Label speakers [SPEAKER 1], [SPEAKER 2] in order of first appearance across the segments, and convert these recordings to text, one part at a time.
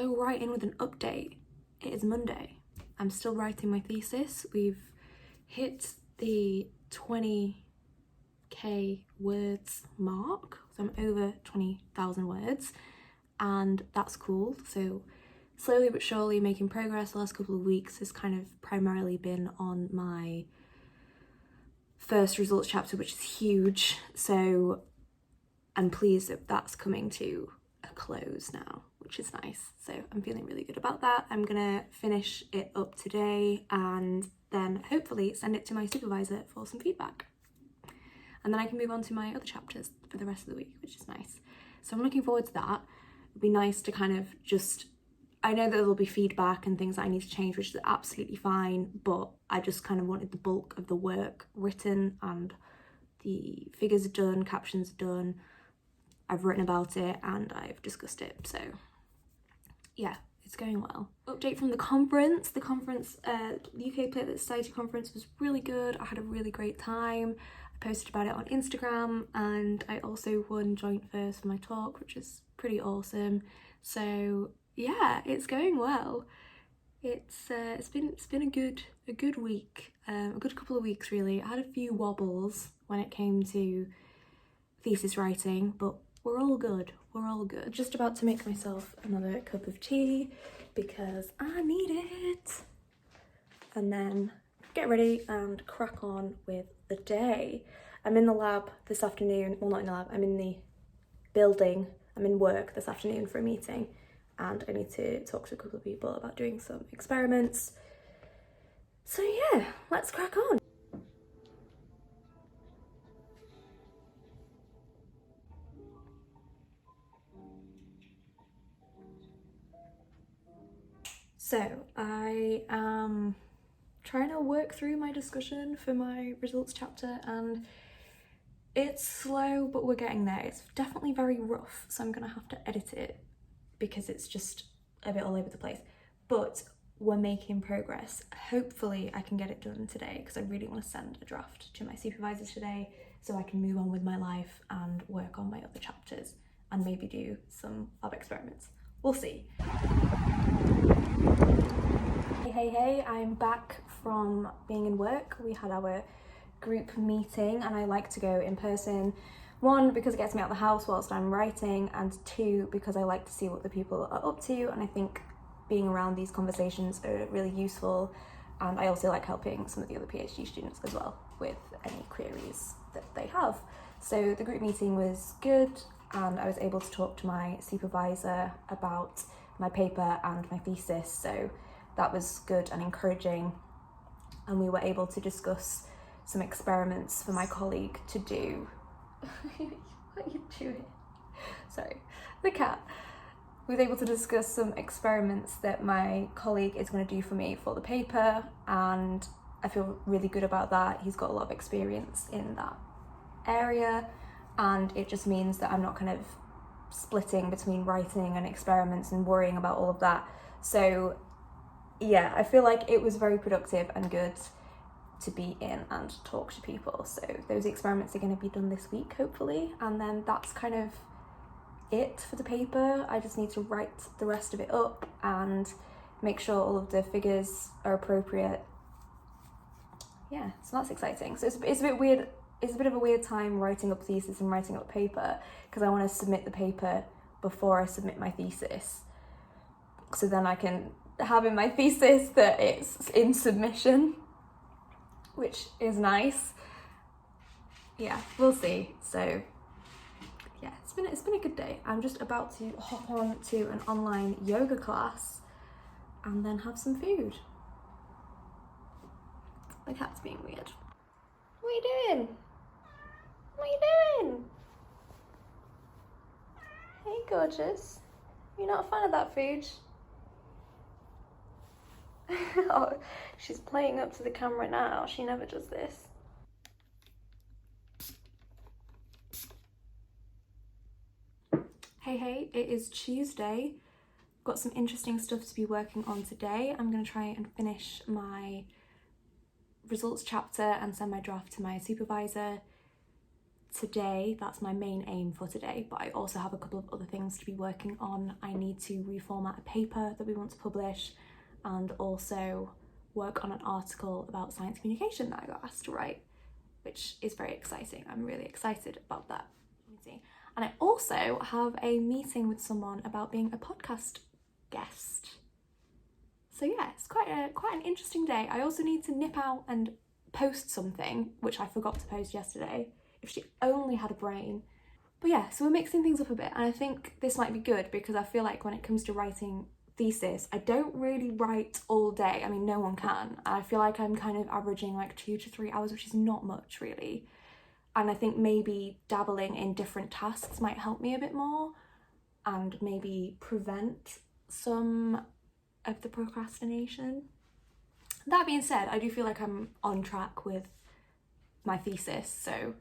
[SPEAKER 1] go right in with an update. It is Monday. I'm still writing my thesis. We've hit the 20k words mark, so I'm over 20,000 words, and that's cool. So slowly but surely making progress. The last couple of weeks has kind of primarily been on my first results chapter, which is huge, so I'm pleased that that's coming to a close now, which is nice. So I'm feeling really good about that. I'm gonna finish it up today and then hopefully send it to my supervisor for some feedback, and then I can move on to my other chapters for the rest of the week, which is nice. So I'm looking forward to that. It'd be nice to kind of just, I know that there'll be feedback and things that I need to change, which is absolutely fine, but I just kind of wanted the bulk of the work written and the figures are done, captions are done, I've written about it and I've discussed it. So yeah, it's going well. Update from the conference. The conference, UK Platelet Society conference was really good. I had a really great time. I posted about it on Instagram and I also won joint first for my talk, which is pretty awesome. So yeah, it's going well. It's been a good week, a good couple of weeks really. I had a few wobbles when it came to thesis writing, but we're all good. Just about to make myself another cup of tea because I need it, and then get ready and crack on with the day. I'm in the lab this afternoon. Well, not in the lab. I'm in the building. I'm in work this afternoon for a meeting, and I need to talk to a couple of people about doing some experiments. So yeah, let's crack on. So I am trying to work through my discussion for my results chapter, and it's slow, but we're getting there. It's definitely very rough, so I'm gonna have to edit it because it's just a bit all over the place, but we're making progress. Hopefully I can get it done today because I really want to send a draft to my supervisor today so I can move on with my life and work on my other chapters and maybe do some lab experiments. We'll see. Hey, I'm back from being in work. We had our group meeting and I like to go in person. One, because it gets me out of the house whilst I'm writing, and two, because I like to see what the people are up to, and I think being around these conversations are really useful, and I also like helping some of the other PhD students as well with any queries that they have. So the group meeting was good and I was able to talk to my supervisor about my paper and my thesis, so that was good and encouraging, and we were able to discuss some experiments for my colleague to do. What are you doing? Sorry, the cat. We were able to discuss some experiments that my colleague is going to do for me for the paper, and I feel really good about that. He's got a lot of experience in that area, and it just means that I'm not kind of splitting between writing and experiments and worrying about all of that. So yeah, I feel like it was very productive and good to be in and talk to people. So those experiments are going to be done this week hopefully, and then that's kind of it for the paper. I just need to write the rest of it up and make sure all of the figures are appropriate. Yeah, so that's exciting. So it's a bit weird. It's a bit of a weird time writing up thesis and writing up paper because I want to submit the paper before I submit my thesis, so then I can have in my thesis that it's in submission, which is nice. Yeah, we'll see. So yeah, it's been a good day. I'm just about to hop on to an online yoga class and then have some food. The cat's being weird. What are you doing? What are you doing? Hey gorgeous, you're not a fan of that food? Oh, she's playing up to the camera now. She never does this. Hey, it is Tuesday. Got some interesting stuff to be working on today. I'm going to try and finish my results chapter and send my draft to my supervisor today. That's my main aim for today, but I also have a couple of other things to be working on. I need to reformat a paper that we want to publish and also work on an article about science communication that I got asked to write, which is very exciting. I'm really excited about that. And I also have a meeting with someone about being a podcast guest. So yeah, it's quite an interesting day. I also need to nip out and post something, which I forgot to post yesterday. If she only had a brain. But yeah, so we're mixing things up a bit, and I think this might be good because I feel like when it comes to writing thesis, I don't really write all day. I mean, no one can. I feel like I'm kind of averaging like 2 to 3 hours, which is not much really. And I think maybe dabbling in different tasks might help me a bit more and maybe prevent some of the procrastination. That being said, I do feel like I'm on track with my thesis, so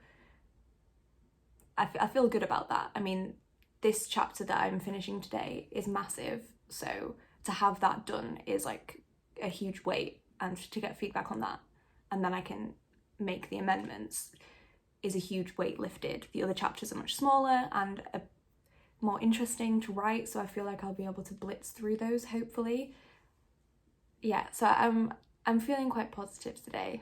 [SPEAKER 1] I feel good about that. I mean, this chapter that I'm finishing today is massive, so to have that done is like a huge weight, and to get feedback on that and then I can make the amendments is a huge weight lifted. The other chapters are much smaller and more interesting to write, so I feel like I'll be able to blitz through those hopefully. Yeah, so I'm feeling quite positive today.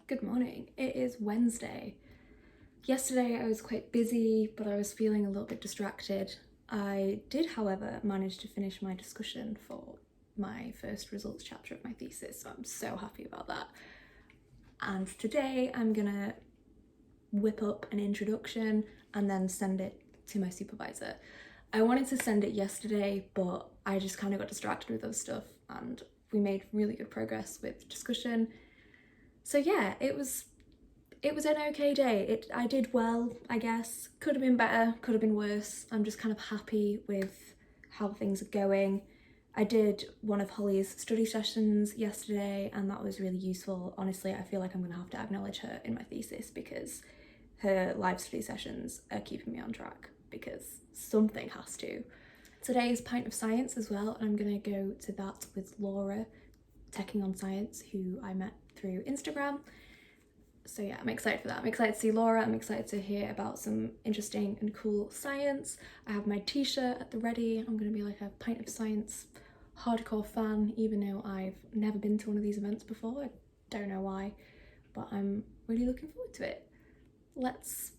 [SPEAKER 1] Good morning. It is Wednesday. Yesterday I was quite busy, but I was feeling a little bit distracted. I did, however, manage to finish my discussion for my first results chapter of my thesis, so I'm so happy about that. And today I'm gonna whip up an introduction and then send it to my supervisor. I wanted to send it yesterday, but I just kind of got distracted with other stuff, and we made really good progress with discussion. So yeah, it was an okay day. I did well, I guess. Could have been better, could have been worse. I'm just kind of happy with how things are going. I did one of Holly's study sessions yesterday, and that was really useful. Honestly, I feel like I'm gonna have to acknowledge her in my thesis because her live study sessions are keeping me on track, because something has to. Today is Pint of Science as well, and I'm gonna go to that with Laura, Teching on Science, who I met through Instagram. So yeah, I'm excited for that. I'm excited to see Laura. I'm excited to hear about some interesting and cool science. I have my t-shirt at the ready. I'm gonna be like a Pint of Science hardcore fan, even though I've never been to one of these events before. I don't know why, but I'm really looking forward to it. Let's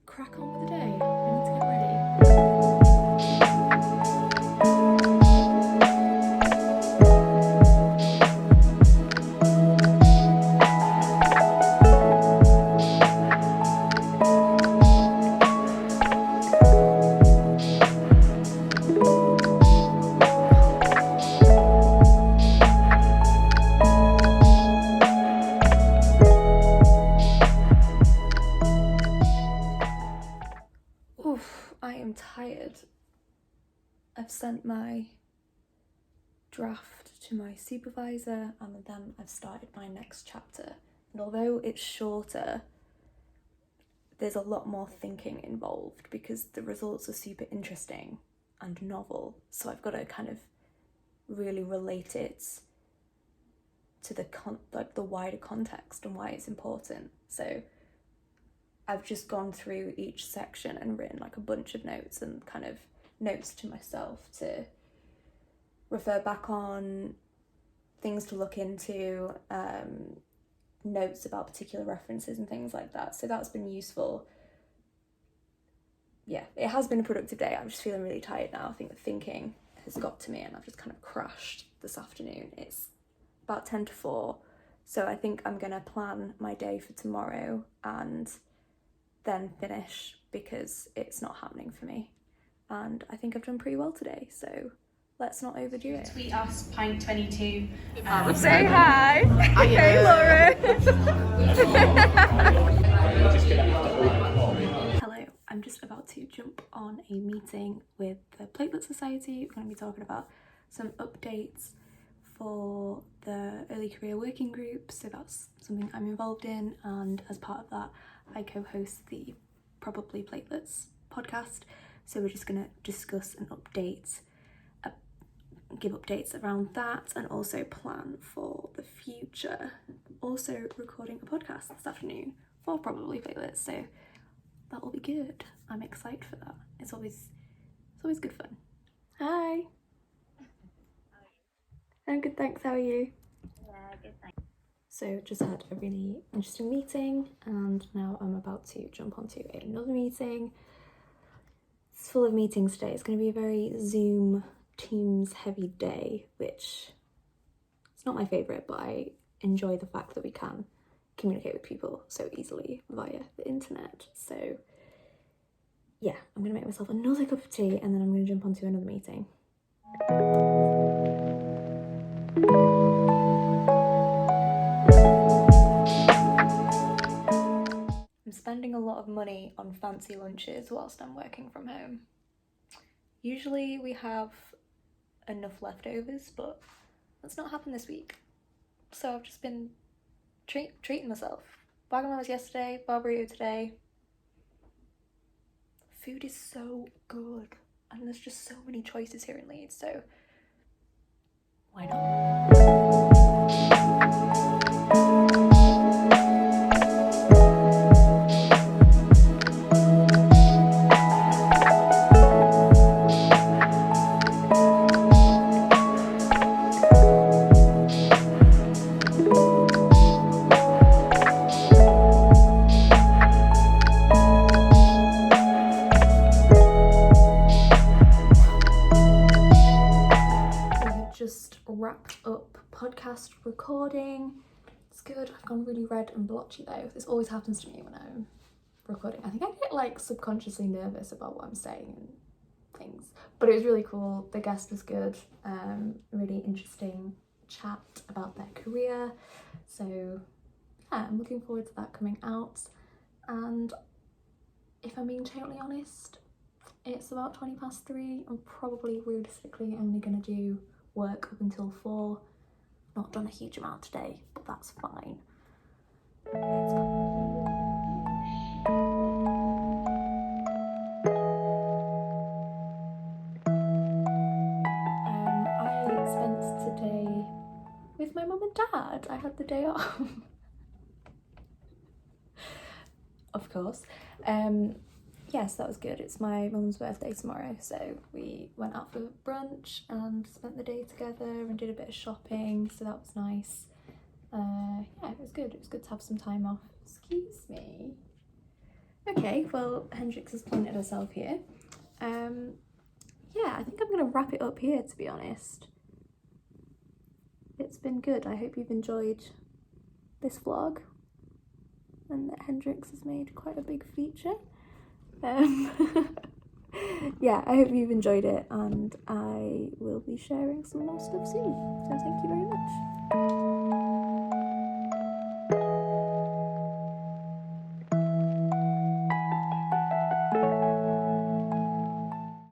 [SPEAKER 1] crack on with the day. I need to get ready. I've sent my draft to my supervisor, and then I've started my next chapter. And although it's shorter, there's a lot more thinking involved because the results are super interesting and novel. So I've got to kind of really relate it to the wider context and why it's important. So I've just gone through each section and written like a bunch of notes and kind of notes to myself to refer back on, things to look into, notes about particular references and things like that. So that's been useful. Yeah, it has been a productive day. I'm just feeling really tired now. I think the thinking has got to me and I've just kind of crashed this afternoon. It's about 10 to 4. So I think I'm going to plan my day for tomorrow and then finish because it's not happening for me. And I think I've done pretty well today. So let's not overdo it.
[SPEAKER 2] Tweet us, Pint22.
[SPEAKER 1] Say hi. Hey, Laura. Hello, I'm just about to jump on a meeting with the Platelet Society. We're going to be talking about some updates for the early career working group. So that's something I'm involved in. And as part of that, I co-host the Probably Platelets podcast. So we're just going to discuss and give updates around that and also plan for the future. Also recording a podcast this afternoon for Probably Platelets, so that will be good. I'm excited for that. It's always good fun. Hi. I'm good, thanks. How are you?
[SPEAKER 2] Yeah, good, thanks.
[SPEAKER 1] So just had a really interesting meeting and now I'm about to jump onto another meeting. It's full of meetings today. It's going to be a very Zoom Teams heavy day, which it's not my favourite, but I enjoy the fact that we can communicate with people so easily via the internet. So yeah, I'm going to make myself another cup of tea and then I'm going to jump onto another meeting. I'm spending a lot of money on fancy lunches whilst I'm working from home. Usually we have enough leftovers, but that's not happened this week. So I've just been treating myself. Wagamama's yesterday, Barbarito today. Food is so good and there's just so many choices here in Leeds, so why not? Wrapped up podcast recording. It's good. I've gone really red and blotchy though. This always happens to me when I'm recording. I think I get like subconsciously nervous about what I'm saying and things, but it was really cool. The guest was good. Really interesting chat about their career. So yeah, I'm looking forward to that coming out. And if I'm being totally honest, it's about 20 past 3. I'm probably realistically only gonna do work up until 4. Not done a huge amount today, but that's fine. I spent today with my mum and dad. I had the day off. Of course. Yes, that was good. It's my mum's birthday tomorrow, so we went out for brunch and spent the day together and did a bit of shopping, so that was nice. Yeah, it was good. It was good to have some time off. Excuse me. Okay, well, Hendricks has planted herself here. Yeah, I think I'm going to wrap it up here, to be honest. It's been good. I hope you've enjoyed this vlog and that Hendricks has made quite a big feature. Yeah, I hope you've enjoyed it and I will be sharing some more stuff soon. So thank you very much.